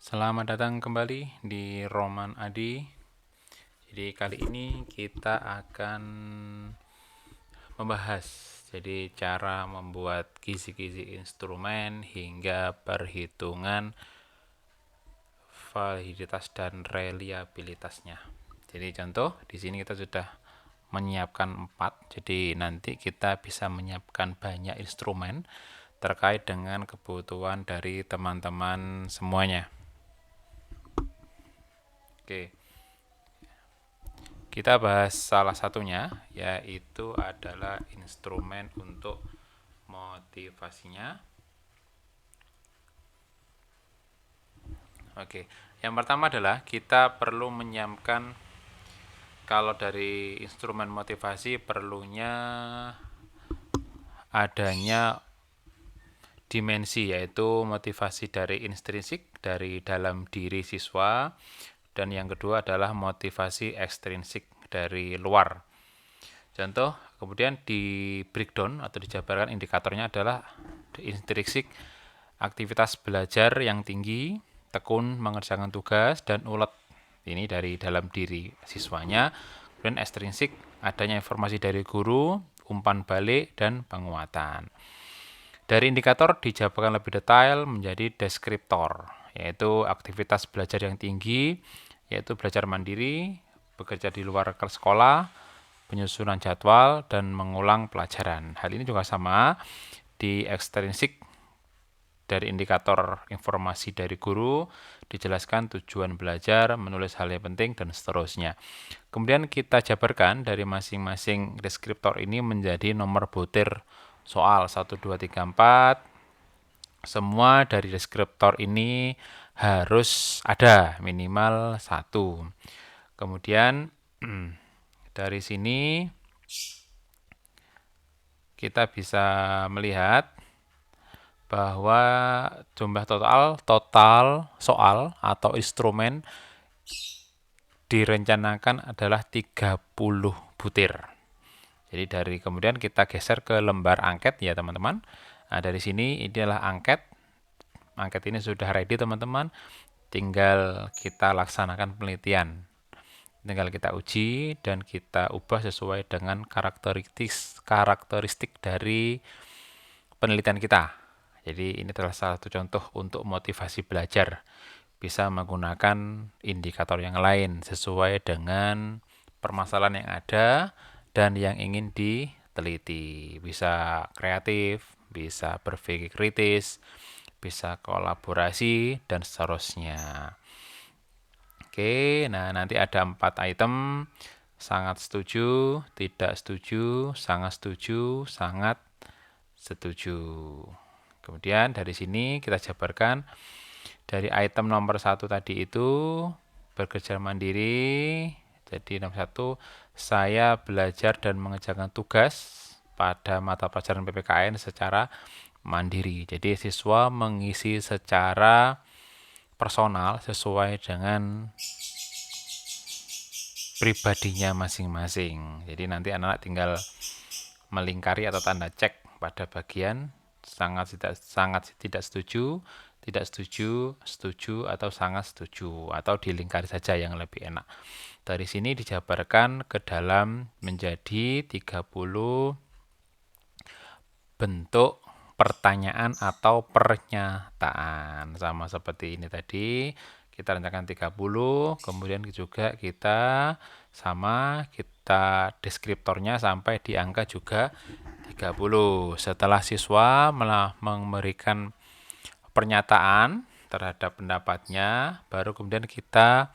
Selamat datang kembali di Roman Adi. Jadi kali ini kita akan membahas cara membuat kisi-kisi instrumen hingga perhitungan validitas dan reliabilitasnya. Jadi contoh di sini kita sudah menyiapkan 4. Jadi nanti kita bisa menyiapkan banyak instrumen terkait dengan kebutuhan dari teman-teman semuanya. Oke. Kita bahas salah satunya, yaitu adalah instrumen untuk motivasinya. Oke, yang pertama adalah kita perlu menyiapkan, kalau dari instrumen motivasi perlunya adanya dimensi, yaitu motivasi dari intrinsik, dari dalam diri siswa, dan yang kedua adalah motivasi ekstrinsik dari luar. Contoh, kemudian di breakdown atau dijabarkan indikatornya adalah intrinsik, aktivitas belajar yang tinggi, tekun mengerjakan tugas, dan ulet. Ini dari dalam diri siswanya. Kemudian ekstrinsik, adanya informasi dari guru, umpan balik, dan penguatan. Dari indikator dijabarkan lebih detail menjadi deskriptor, yaitu aktivitas belajar yang tinggi, yaitu belajar mandiri, bekerja di luar sekolah, penyusunan jadwal, dan mengulang pelajaran. Hal ini juga sama di ekstrinsik. Dari indikator informasi dari guru, dijelaskan tujuan belajar, menulis hal yang penting, dan seterusnya. Kemudian kita jabarkan dari masing-masing deskriptor ini menjadi nomor butir soal 1, 2, 3, 4. Semua dari deskriptor ini harus ada minimal 1. Kemudian dari sini kita bisa melihat bahwa jumlah total soal atau instrumen direncanakan adalah 30 butir. Jadi dari kemudian kita geser ke lembar angket ya teman-teman. Nah, dari sini ini adalah angket. Angket ini sudah ready teman-teman. Tinggal kita laksanakan penelitian. Tinggal kita uji dan kita ubah sesuai dengan karakteristik dari penelitian kita. Jadi ini adalah salah satu contoh untuk motivasi belajar. Bisa menggunakan indikator yang lain sesuai dengan permasalahan yang ada dan yang ingin diteliti. Bisa kreatif, bisa berpikir kritis, bisa kolaborasi, dan seterusnya. Oke, nah nanti ada 4 item. Sangat setuju, tidak setuju, sangat setuju, sangat setuju. Kemudian dari sini kita jabarkan dari item nomor 1 tadi itu bekerja mandiri. Jadi nomor 1, saya belajar dan mengerjakan tugas pada mata pelajaran PPKN secara mandiri. Jadi siswa mengisi secara personal sesuai dengan pribadinya masing-masing. Jadi nanti anak-anak tinggal melingkari atau tanda cek pada bagian sangat tidak setuju, tidak setuju, setuju, atau sangat setuju, atau dilingkari saja yang lebih enak. Dari sini dijabarkan ke dalam menjadi 30 bentuk pertanyaan atau pernyataan. Sama seperti ini tadi, kita rencanakan 30, kemudian juga kita deskriptornya sampai di angka juga 30. Setelah siswa memberikan pernyataan terhadap pendapatnya, baru kemudian kita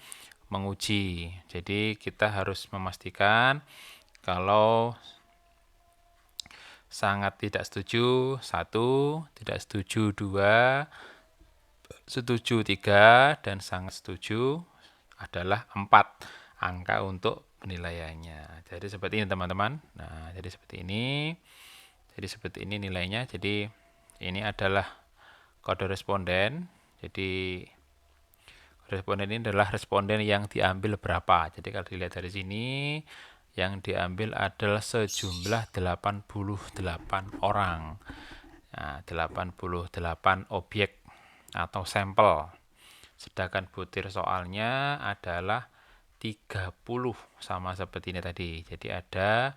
menguji. Jadi kita harus memastikan kalau sangat tidak setuju 1, tidak setuju 2, setuju 3, dan sangat setuju adalah 4 angka untuk penilaiannya. Jadi seperti ini teman-teman. Nah, jadi seperti ini. Jadi seperti ini nilainya. Jadi ini adalah kode responden. Jadi responden ini adalah responden yang diambil berapa. Jadi kalau dilihat dari sini, yang diambil adalah sejumlah 88 orang. Nah, 88 objek atau sampel. Sedangkan butir soalnya adalah 30, sama seperti ini tadi. Jadi ada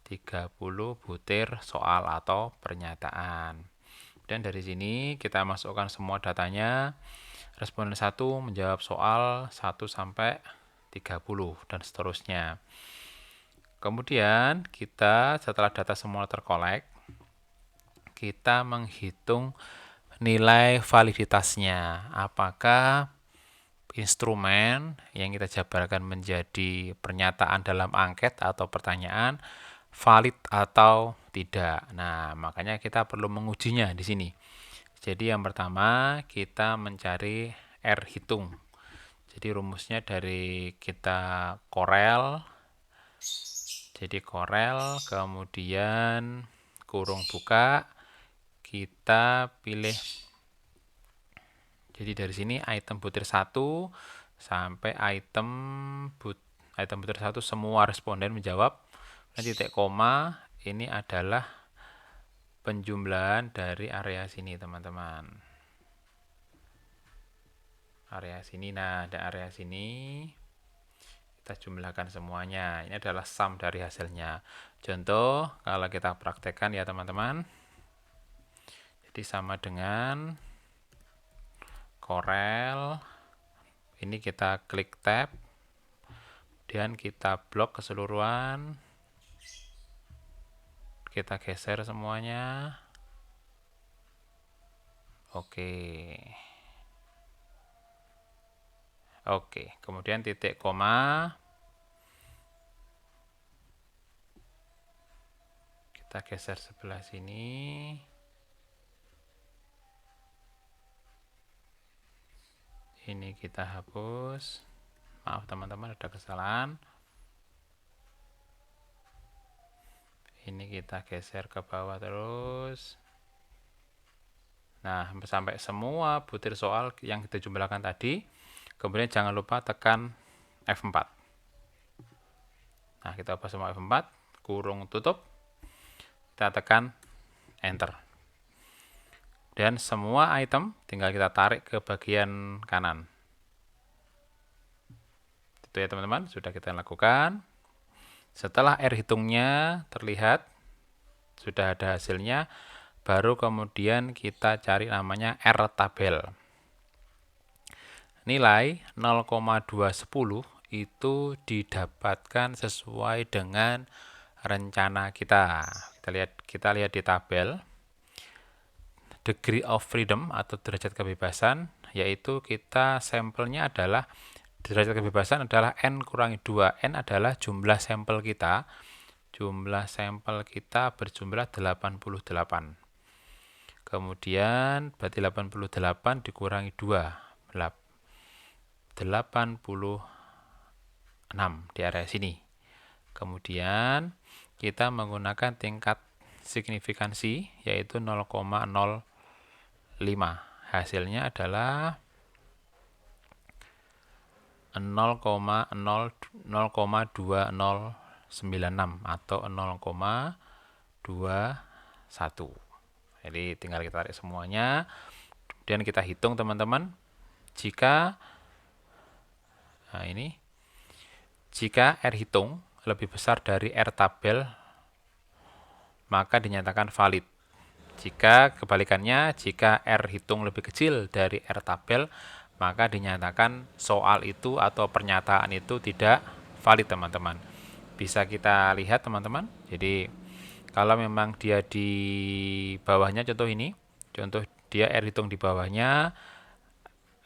30 butir soal atau pernyataan. Dan dari sini kita masukkan semua datanya. Responden 1 menjawab soal 1 sampai 30 dan seterusnya. Kemudian kita setelah data semua terkolek, kita menghitung nilai validitasnya. Apakah instrumen yang kita jabarkan menjadi pernyataan dalam angket atau pertanyaan valid atau tidak. Nah, makanya kita perlu mengujinya di sini. Jadi yang pertama kita mencari R hitung. Jadi rumusnya dari kita korel. Jadi korel, kemudian kurung buka, kita pilih. Jadi dari sini item butir 1 sampai item butir 1 semua responden menjawab. Dan titik koma ini adalah penjumlahan dari area sini, teman-teman. Area sini, nah ada area sini. Kita jumlahkan semuanya. Ini adalah sum dari hasilnya. Contoh, kalau kita praktekkan ya teman-teman. Jadi sama dengan korel. Ini kita klik tab. Kemudian kita blok keseluruhan. Kita geser semuanya. Oke, kemudian titik koma. Kita geser sebelah sini. Ini kita hapus. Maaf teman-teman, ada kesalahan. Ini kita geser ke bawah terus. Nah, sampai semua butir soal yang kita jumlahkan tadi. Kemudian jangan lupa tekan F4. Nah, kita ubah semua F4, kurung tutup. Kita tekan Enter. Dan semua item tinggal kita tarik ke bagian kanan. Itu ya teman-teman, sudah kita lakukan. Setelah R hitungnya terlihat, sudah ada hasilnya, baru kemudian kita cari namanya R tabel. Nilai 0,210 itu didapatkan sesuai dengan rencana kita. Kita lihat di tabel. Degree of freedom atau derajat kebebasan, yaitu kita sampelnya adalah derajat kebebasan adalah N kurangi 2. N adalah jumlah sampel kita. Jumlah sampel kita berjumlah 88. Kemudian berarti 88 dikurangi 2. 86 di area sini. Kemudian kita menggunakan tingkat signifikansi yaitu 0,05. Hasilnya adalah 0,2096 atau 0,21. Jadi tinggal kita tarik semuanya. Kemudian kita hitung teman-teman. Jika R hitung lebih besar dari R tabel, maka dinyatakan valid. Jika kebalikannya, jika R hitung lebih kecil dari R tabel, maka dinyatakan soal itu atau pernyataan itu tidak valid, teman-teman. Bisa kita lihat, teman-teman. Jadi, kalau memang dia di bawahnya, contoh ini, contoh dia R hitung di bawahnya,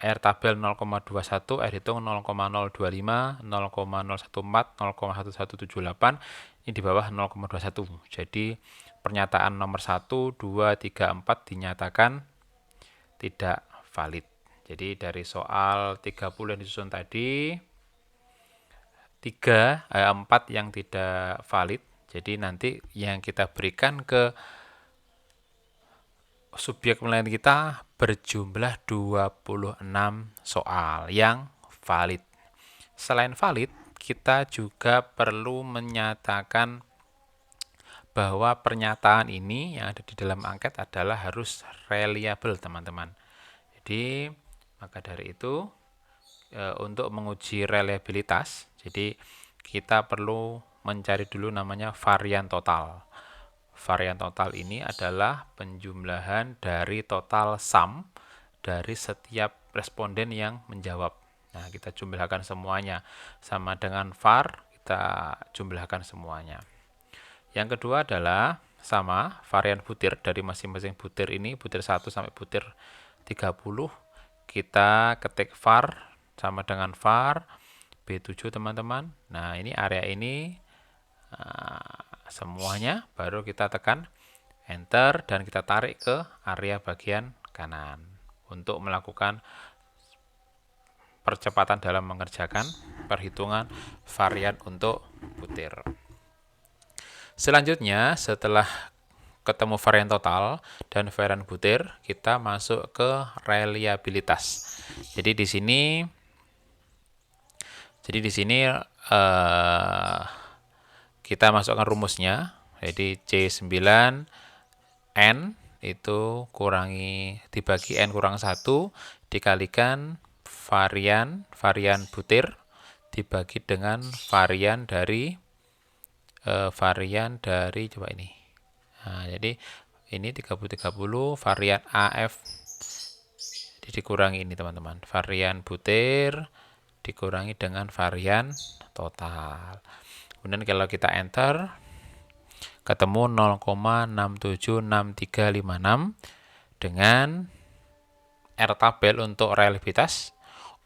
R tabel 0,21, R hitung 0,025, 0,014, 0,1178, ini di bawah 0,21. Jadi pernyataan nomor 1, 2, 3, 4 dinyatakan tidak valid. Jadi dari soal 30 yang disusun tadi, 4 yang tidak valid. Jadi nanti yang kita berikan ke subjek penilaian kita berjumlah 26 soal yang valid. Selain valid, kita juga perlu menyatakan bahwa pernyataan ini yang ada di dalam angket adalah harus reliable, teman-teman. Jadi, maka dari itu, untuk menguji reliabilitas, jadi kita perlu mencari dulu namanya varian total. Varian total ini adalah penjumlahan dari total sum dari setiap responden yang menjawab. Nah, kita jumlahkan semuanya. Sama dengan var, kita jumlahkan semuanya. Yang kedua adalah sama varian butir dari masing-masing butir ini, butir 1 sampai butir 30. Kita ketik var sama dengan var B7 teman-teman. Nah, ini area ini semuanya, baru kita tekan enter dan kita tarik ke area bagian kanan untuk melakukan percepatan dalam mengerjakan perhitungan varian untuk butir. Selanjutnya, setelah ketemu varian total dan varian butir, kita masuk ke reliabilitas. Jadi di sini kita masukkan rumusnya. Jadi C9 N itu dibagi N kurang 1 dikalikan varian butir dibagi dengan varian dari coba ini. Nah, jadi ini 30 varian AF dikurangi ini teman-teman. Varian butir dikurangi dengan varian total. Kemudian kalau kita enter, ketemu 0,676356 dengan R tabel untuk reliabilitas.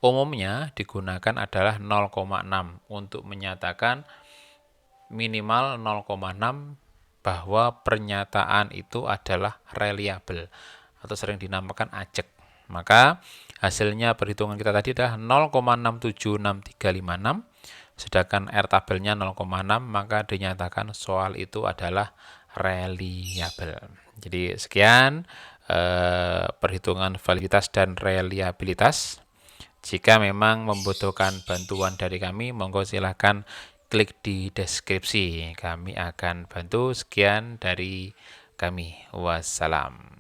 Umumnya digunakan adalah 0,6 untuk menyatakan minimal 0,6 bahwa pernyataan itu adalah reliable atau sering dinamakan ajek. Maka hasilnya perhitungan kita tadi adalah 0,676356, sedangkan R tabelnya 0,6, maka dinyatakan soal itu adalah reliable. Jadi sekian perhitungan validitas dan reliabilitas. Jika memang membutuhkan bantuan dari kami, monggo silahkan klik di deskripsi. Kami akan bantu. Sekian dari kami. Wassalam.